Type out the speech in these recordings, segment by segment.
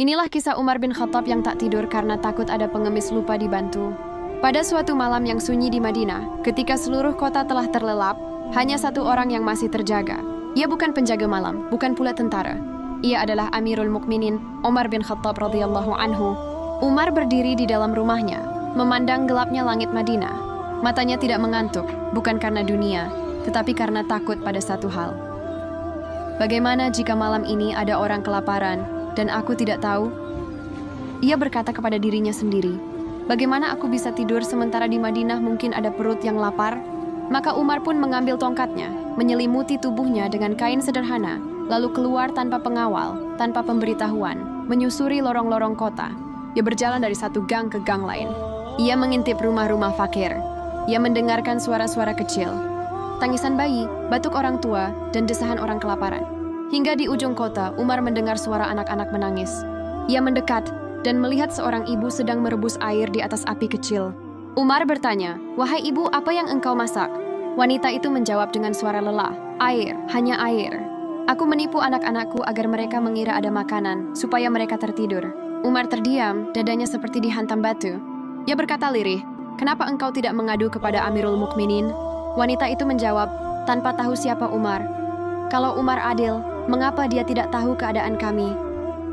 Inilah kisah Umar bin Khattab yang tak tidur karena takut ada pengemis lupa dibantu. Pada suatu malam yang sunyi di Madinah, ketika seluruh kota telah terlelap, hanya satu orang yang masih terjaga. Ia bukan penjaga malam, bukan pula tentara. Ia adalah Amirul Mukminin, Umar bin Khattab radhiyallahu anhu. Umar berdiri di dalam rumahnya, memandang gelapnya langit Madinah. Matanya tidak mengantuk, bukan karena dunia, tetapi karena takut pada satu hal. Bagaimana jika malam ini ada orang kelaparan, dan aku tidak tahu? Ia berkata kepada dirinya sendiri, bagaimana aku bisa tidur sementara di Madinah mungkin ada perut yang lapar? Maka Umar pun mengambil tongkatnya, menyelimuti tubuhnya dengan kain sederhana, lalu keluar tanpa pengawal, tanpa pemberitahuan, menyusuri lorong-lorong kota. Ia berjalan dari satu gang ke gang lain. Ia mengintip rumah-rumah fakir. Ia mendengarkan suara-suara kecil, tangisan bayi, batuk orang tua, dan desahan orang kelaparan. Hingga di ujung kota, Umar mendengar suara anak-anak menangis. Ia mendekat dan melihat seorang ibu sedang merebus air di atas api kecil. Umar bertanya, "Wahai ibu, apa yang engkau masak?" Wanita itu menjawab dengan suara lelah, "Air, hanya air. Aku menipu anak-anakku agar mereka mengira ada makanan, supaya mereka tertidur." Umar terdiam, dadanya seperti dihantam batu. Ia berkata lirih, "Kenapa engkau tidak mengadu kepada Amirul Mukminin?" Wanita itu menjawab, tanpa tahu siapa Umar. "Kalau Umar adil, mengapa dia tidak tahu keadaan kami?"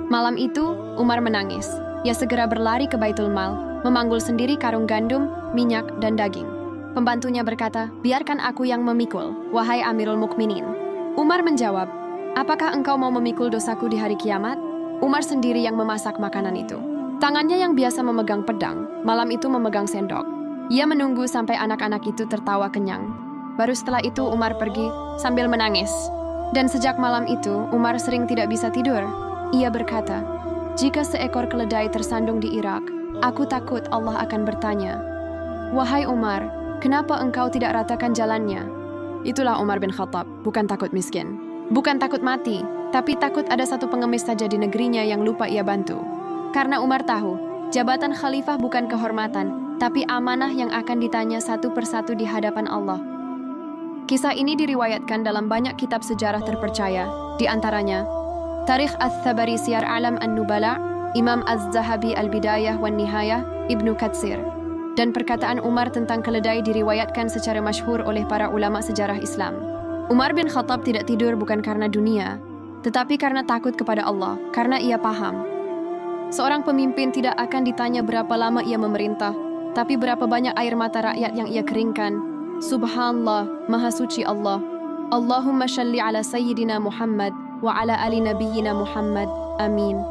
Malam itu, Umar menangis. Ia segera berlari ke Baitul Mal, memanggul sendiri karung gandum, minyak, dan daging. Pembantunya berkata, "Biarkan aku yang memikul, wahai Amirul Mukminin." Umar menjawab, "Apakah engkau mau memikul dosaku di hari kiamat?" Umar sendiri yang memasak makanan itu. Tangannya yang biasa memegang pedang, malam itu memegang sendok. Ia menunggu sampai anak-anak itu tertawa kenyang. Baru setelah itu Umar pergi sambil menangis. Dan sejak malam itu, Umar sering tidak bisa tidur. Ia berkata, "Jika seekor keledai tersandung di Irak, aku takut Allah akan bertanya, 'Wahai Umar, kenapa engkau tidak ratakan jalannya?'" Itulah Umar bin Khattab, bukan takut miskin. Bukan takut mati, tapi takut ada satu pengemis saja di negerinya yang lupa ia bantu. Karena Umar tahu, jabatan khalifah bukan kehormatan, tapi amanah yang akan ditanya satu persatu di hadapan Allah. Kisah ini diriwayatkan dalam banyak kitab sejarah terpercaya, di antaranya Tarikh Ats-Tsabari Siyar A'lam An-Nubala, Imam Az-Zahabi Al-Bidayah wan Nihayah, Ibnu Katsir. Dan perkataan Umar tentang keledai diriwayatkan secara masyhur oleh para ulama sejarah Islam. Umar bin Khattab tidak tidur bukan karena dunia, tetapi karena takut kepada Allah, karena ia paham. Seorang pemimpin tidak akan ditanya berapa lama ia memerintah, tapi berapa banyak air mata rakyat yang ia keringkan. Subhanallah, Maha Suci Allah. Allahumma shalli ala Sayyidina Muhammad wa ala ali nabiyyina Muhammad. Amin.